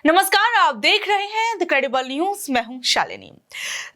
नमस्कार, आप देख रहे हैं द क्रेडिबल न्यूज। मैं हूं शालिनी।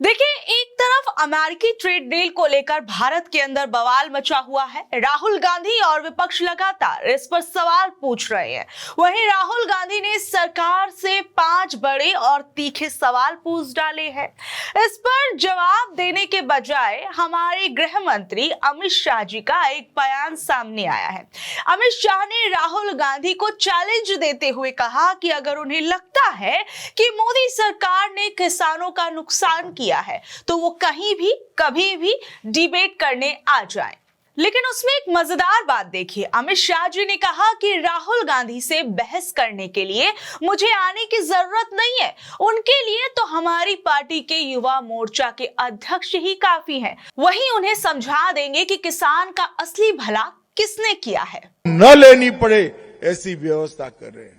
देखिए, एक तरफ अमेरिकी ट्रेड डील को लेकर भारत के अंदर बवाल मचा हुआ है। राहुल गांधी और विपक्ष लगातार इस पर सवाल पूछ रहे हैं। वहीं राहुल गांधी ने सरकार से 5 बड़े और तीखे सवाल पूछ डाले हैं। इस पर जवाब देने के बजाय हमारे गृह मंत्री अमित शाह जी का एक बयान सामने आया है। अमित शाह ने राहुल गांधी को चैलेंज देते हुए कहा कि अगर उन्हें लगता है कि मोदी सरकार ने किसानों का नुकसान किया है तो वो कहीं भी कभी भी डिबेट करने आ जाएं। लेकिन उसमें एक मजेदार बात देखिए, अमित शाह जी ने कहा कि राहुल गांधी से बहस करने के लिए मुझे आने की जरूरत नहीं है, उनके लिए तो हमारी पार्टी के युवा मोर्चा के अध्यक्ष ही काफी हैं। वहीं उन्हें समझा देंगे कि किसान का असली भला किसने किया है। न लेनी पड़े ऐसी व्यवस्था कर रहे हैं।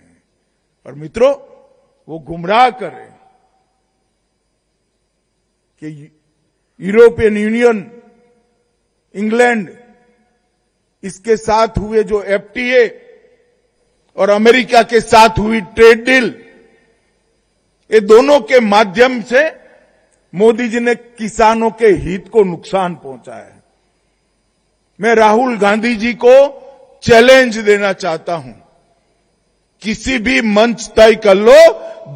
और मित्रों, वो गुमराह कर रहे हैं कि यूरोपियन यूनियन, इंग्लैंड, इसके साथ हुए जो एफटीए और अमेरिका के साथ हुई ट्रेड डील, ये दोनों के माध्यम से मोदी जी ने किसानों के हित को नुकसान पहुंचा है। मैं राहुल गांधी जी को चैलेंज देना चाहता हूं, किसी भी मंच तय कर लो,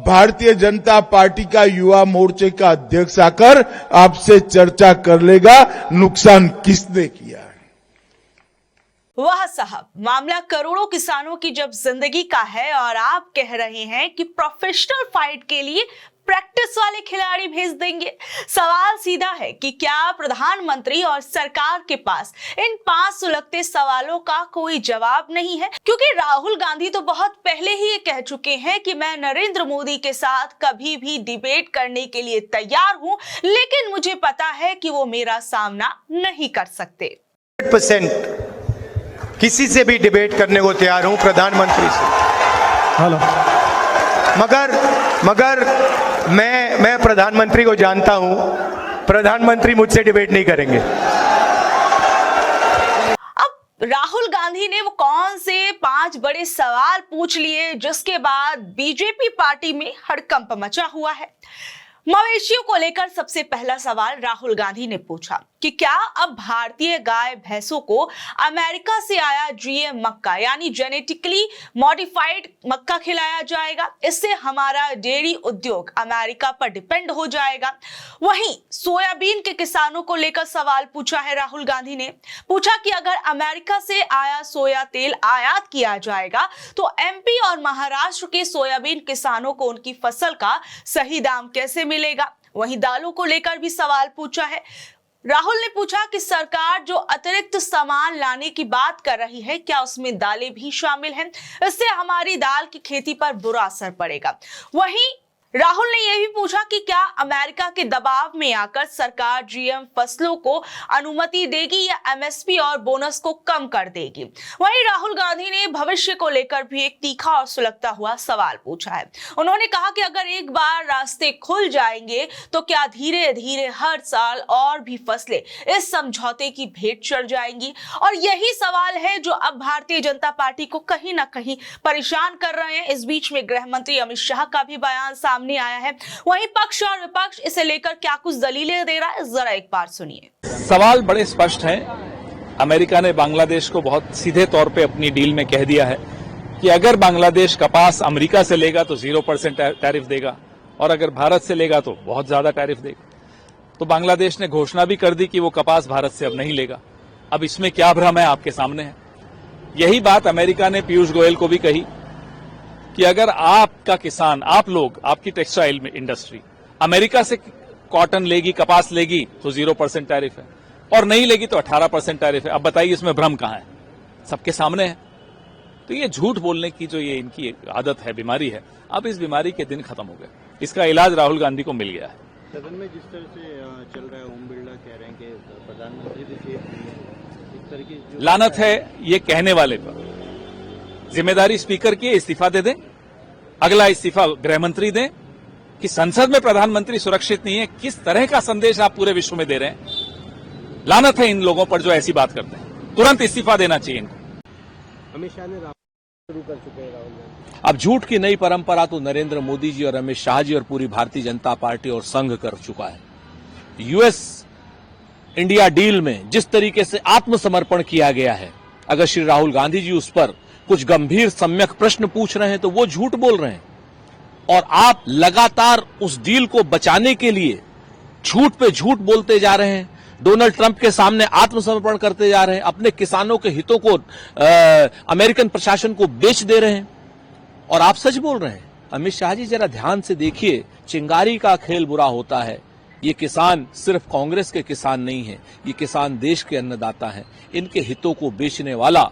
भारतीय जनता पार्टी का युवा मोर्चे का अध्यक्ष आकर आपसे चर्चा कर लेगा नुकसान किसने किया है। वाह साहब, मामला करोड़ों किसानों की जब जिंदगी का है और आप कह रहे हैं कि प्रोफेशनल फाइट के लिए प्रैक्टिस वाले खिलाड़ी भेज देंगे। सवाल सीधा है कि क्या प्रधानमंत्री और सरकार के पास इन 5 सुलगते सवालों का कोई जवाब नहीं है? क्योंकि राहुल गांधी तो बहुत पहले ही ये कह चुके हैं कि मैं नरेंद्र मोदी के साथ कभी भी डिबेट करने के लिए तैयार हूं, लेकिन मुझे पता है कि वो मेरा सामना नहीं कर सकते। 100% किसी से भी डिबेट करने को तैयार हूं, प्रधानमंत्री से। हेलो, मगर मैं प्रधानमंत्री को जानता हूं, प्रधानमंत्री मुझसे डिबेट नहीं करेंगे। अब राहुल गांधी ने वो कौन से 5 बड़े सवाल पूछ लिए जिसके बाद बीजेपी पार्टी में हड़कंप मचा हुआ है। मवेशियों को लेकर सबसे पहला सवाल राहुल गांधी ने पूछा कि क्या अब भारतीय गाय भैंसों को अमेरिका से आया जीएम मक्का यानी जेनेटिकली मॉडिफाइड मक्का खिलाया जाएगा? इससे हमारा डेयरी उद्योग अमेरिका पर डिपेंड हो जाएगा। वहीं सोयाबीन के किसानों को लेकर सवाल पूछा है राहुल गांधी ने। पूछा कि अगर अमेरिका से आया सोया तेल आयात किया जाएगा तो एमपी और महाराष्ट्र के सोयाबीन किसानों को उनकी फसल का सही दाम कैसे मिलेगा? वहीं दालों को लेकर भी सवाल पूछा है। राहुल ने पूछा कि सरकार जो अतिरिक्त सामान लाने की बात कर रही है, क्या उसमें दालें भी शामिल हैं? इससे हमारी दाल की खेती पर बुरा असर पड़ेगा। वहीं राहुल ने यह भी पूछा कि क्या अमेरिका के दबाव में आकर सरकार जीएम फसलों को अनुमति देगी या एमएसपी और बोनस को कम कर देगी। वहीं राहुल गांधी ने भविष्य को लेकर भी एक तीखा और सुलगता हुआ सवाल पूछा है। उन्होंने कहा कि अगर एक बार रास्ते खुल जाएंगे तो क्या धीरे धीरे हर साल और भी फसलें इस समझौते की भेंट चढ़ जाएंगी? और यही सवाल है जो अब भारतीय जनता पार्टी को कहीं ना कहीं परेशान कर रहे हैं। इस बीच में गृह मंत्री अमित शाह का भी बयान सामने आया है। वहीं पक्ष और विपक्ष इसे लेकर क्या कुछ दलीलें दे रहा है, जरा एक बार सुनिए। सवाल बड़े स्पष्ट हैं। अमेरिका ने बांग्लादेश को बहुत सीधे तौर पे अपनी डील में कह दिया है कि अगर बांग्लादेश कपास अमेरिका से लेगा तो 0% टैरिफ देगा और अगर भारत से लेगा तो बहुत ज्यादा टैरिफ देगा। तो बांग्लादेश ने घोषणा भी कर दी कि वो कपास भारत से अब नहीं लेगा। अब इसमें क्या भ्रम है, आपके सामने है। यही बात अमेरिका ने पीयूष गोयल को भी कही कि अगर आपका किसान, आप लोग, आपकी टेक्सटाइल में इंडस्ट्री अमेरिका से कॉटन लेगी, कपास लेगी तो 0% टैरिफ है और नहीं लेगी तो 18% टैरिफ है। अब बताइए इसमें भ्रम कहां है? सबके सामने है। तो ये झूठ बोलने की जो ये इनकी आदत है, बीमारी है, अब इस बीमारी के दिन खत्म हो गए। इसका इलाज राहुल गांधी को मिल गया है। सदन में जिस तरह से चल रहा है, ओम बिरला कह रहे हैं कि प्रधानमंत्री भी सेफ नहीं है, इस तरह की लानत है ये कहने वाले पर। जिम्मेदारी स्पीकर की, इस्तीफा दे दें, अगला इस्तीफा गृह मंत्री दें कि संसद में प्रधानमंत्री सुरक्षित नहीं है। किस तरह का संदेश आप पूरे विश्व में दे रहे हैं? लानत है इन लोगों पर जो ऐसी बात करते हैं। तुरंत इस्तीफा देना चाहिए इनको। अमित शाह ने शुरू कर चुके हैं राहुल गांधी। अब झूठ की नई परंपरा तो नरेंद्र मोदी जी और अमित शाह जी और पूरी भारतीय जनता पार्टी और संघ कर चुका है। यूएस इंडिया डील में जिस तरीके से आत्मसमर्पण किया गया है, अगर श्री राहुल गांधी जी उस पर कुछ गंभीर सम्यक प्रश्न पूछ रहे हैं तो वो झूठ बोल रहे हैं, और आप लगातार उस डील को बचाने के लिए झूठ पे झूठ बोलते जा रहे हैं, डोनाल्ड ट्रंप के सामने आत्मसमर्पण करते जा रहे हैं, अपने किसानों के हितों को अमेरिकन प्रशासन को बेच दे रहे हैं, और आप सच बोल रहे हैं। अमित शाह जी जरा ध्यान से देखिए, चिंगारी का खेल बुरा होता है। ये किसान सिर्फ कांग्रेस के किसान नहीं है, ये किसान देश के अन्नदाता हैं। इनके हितों को बेचने वाला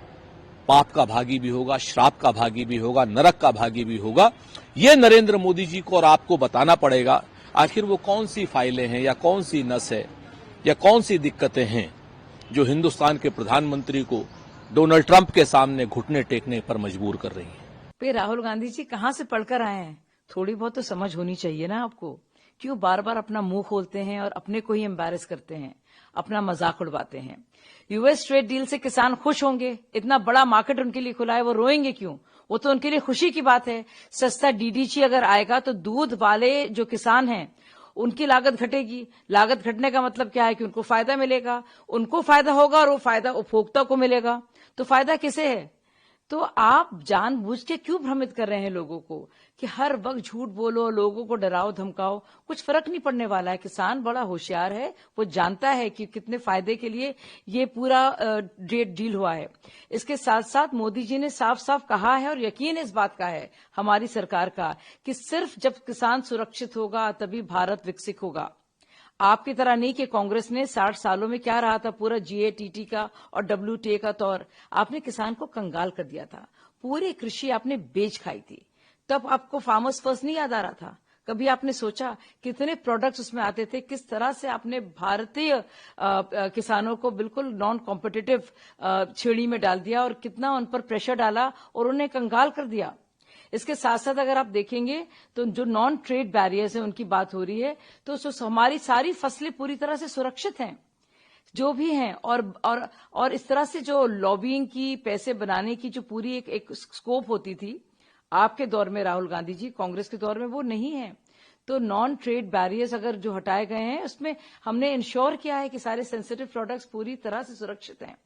पाप का भागी भी होगा, श्राप का भागी भी होगा, नरक का भागी भी होगा। ये नरेंद्र मोदी जी को और आपको बताना पड़ेगा आखिर वो कौन सी फाइलें हैं या कौन सी नस है या कौन सी दिक्कतें हैं जो हिंदुस्तान के प्रधानमंत्री को डोनाल्ड ट्रंप के सामने घुटने टेकने पर मजबूर कर रही है। राहुल गांधी जी कहाँ से पढ़कर आए हैं? थोड़ी बहुत तो समझ होनी चाहिए ना आपको। क्यों बार बार अपना मुंह खोलते हैं और अपने को ही एम्बैरेस करते हैं, अपना मजाक उड़वाते हैं? यूएस ट्रेड डील से किसान खुश होंगे, इतना बड़ा मार्केट उनके लिए खुला है, वो रोएंगे क्यों? वो तो उनके लिए खुशी की बात है। सस्ता डीडीजी अगर आएगा तो दूध वाले जो किसान हैं उनकी लागत घटेगी। लागत घटने का मतलब क्या है कि उनको फायदा मिलेगा, उनको फायदा होगा और वो फायदा उपभोक्ता को मिलेगा। तो फायदा किसे है? तो आप जानबूझ के क्यों भ्रमित कर रहे हैं लोगों को कि हर वक्त झूठ बोलो, लोगों को डराओ धमकाओ? कुछ फर्क नहीं पड़ने वाला है। किसान बड़ा होशियार है, वो जानता है कि कितने फायदे के लिए ये पूरा ट्रेड डील हुआ है। इसके साथ साथ मोदी जी ने साफ साफ कहा है और यकीन इस बात का है हमारी सरकार का कि सिर्फ जब किसान सुरक्षित होगा तभी भारत विकसित होगा। आपकी तरह नहीं कि कांग्रेस ने 60 सालों में क्या रहा था पूरा जीएटीटी का और डब्ल्यूटीए का तौर। आपने किसान को कंगाल कर दिया था, पूरी कृषि आपने बेच खाई थी। तब आपको फार्मर्स फर्स्ट नहीं याद आ रहा था? कभी आपने सोचा कितने प्रोडक्ट्स उसमें आते थे? किस तरह से आपने भारतीय किसानों को बिल्कुल नॉन कॉम्पिटिटिव श्रेणी में डाल दिया और कितना उन पर प्रेशर डाला और उन्हें कंगाल कर दिया। इसके साथ साथ अगर आप देखेंगे तो जो नॉन ट्रेड बैरियर्स है उनकी बात हो रही है, तो हमारी सारी फसलें पूरी तरह से सुरक्षित हैं जो भी हैं। और इस तरह से जो लॉबिंग की, पैसे बनाने की जो पूरी एक स्कोप होती थी आपके दौर में राहुल गांधी जी, कांग्रेस के दौर में वो नहीं है। तो नॉन ट्रेड बैरियर्स अगर जो हटाए गए हैं उसमें हमने इंश्योर किया है कि सारे सेंसिटिव प्रोडक्ट्स पूरी तरह से सुरक्षित हैं।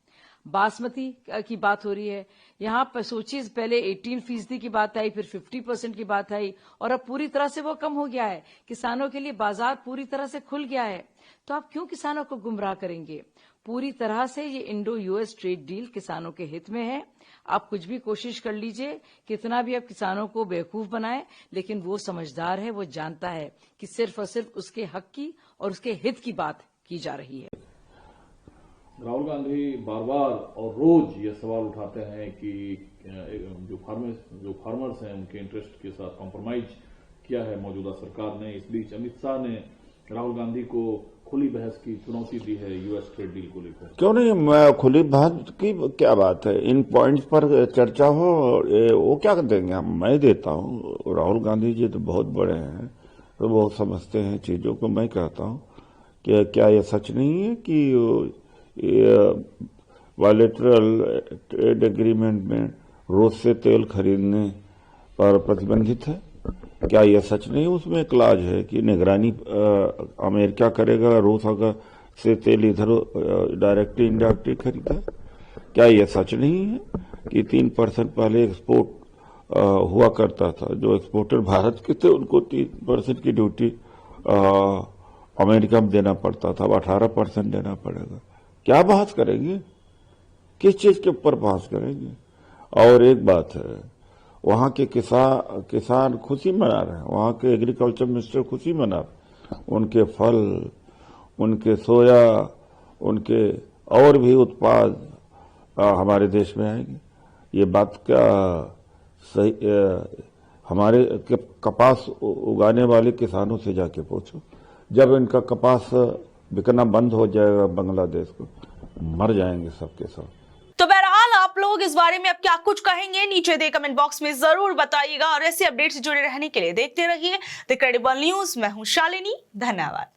बासमती की बात हो रही है, यहाँ पर सोचिए पहले 18% की बात आई, फिर 50% की बात आई और अब पूरी तरह से वो कम हो गया है। किसानों के लिए बाजार पूरी तरह से खुल गया है। तो आप क्यों किसानों को गुमराह करेंगे? पूरी तरह से ये इंडो यूएस ट्रेड डील किसानों के हित में है। आप कुछ भी कोशिश कर लीजिए, कितना भी आप किसानों को बेवकूफ बनाएं, लेकिन वो समझदार है, वो जानता है कि सिर्फ और सिर्फ उसके हक की और उसके हित की बात की जा रही है। राहुल गांधी बार बार और रोज ये सवाल उठाते हैं कि जो फार्मर्स हैं उनके इंटरेस्ट के साथ कॉम्प्रोमाइज किया है मौजूदा सरकार ने। इस बीच अमित शाह ने राहुल गांधी को खुली बहस की चुनौती दी है यूएस ट्रेड डील को लेकर। क्यों नहीं, खुली बहस की क्या बात है? इन पॉइंट्स पर चर्चा हो, वो क्या देंगे हम, मैं देता हूँ। राहुल गांधी जी तो बहुत बड़े हैं, तो बहुत समझते हैं चीजों को। मैं कहता हूँ कि क्या ये सच नहीं है कि बायलैटरल ट्रेड एग्रीमेंट में रूस से तेल खरीदने पर प्रतिबंधित है? क्या यह सच नहीं? उसमें क्लाज है कि निगरानी अमेरिका करेगा रूस अगर से तेल इधर डायरेक्टली इनडायरेक्टली खरीदा। क्या यह सच नहीं है कि 3% पहले एक्सपोर्ट हुआ करता था, जो एक्सपोर्टर भारत के थे उनको 3% की ड्यूटी अमेरिका में देना पड़ता था, अब 18% देना पड़ेगा। क्या बहस करेंगे? किस चीज के ऊपर बहस करेंगे? और एक बात है, वहां के किसान खुशी मना रहे हैं, वहां के एग्रीकल्चर मिनिस्टर खुशी मना रहे हैं। उनके फल, उनके सोया, उनके और भी उत्पाद हमारे देश में आएंगे। ये बात क्या सही? हमारे कपास उगाने वाले किसानों से जाके पूछो, जब इनका कपास बिकना बंद हो जाएगा बांग्लादेश को, मर जाएंगे सबके सब। तो बहरहाल आप लोग इस बारे में अब क्या कुछ कहेंगे, नीचे दे कमेंट बॉक्स में जरूर बताइएगा। और ऐसे अपडेट से जुड़े रहने के लिए देखते रहिए द क्रेडिबल न्यूज। मैं हूं शालिनी, धन्यवाद।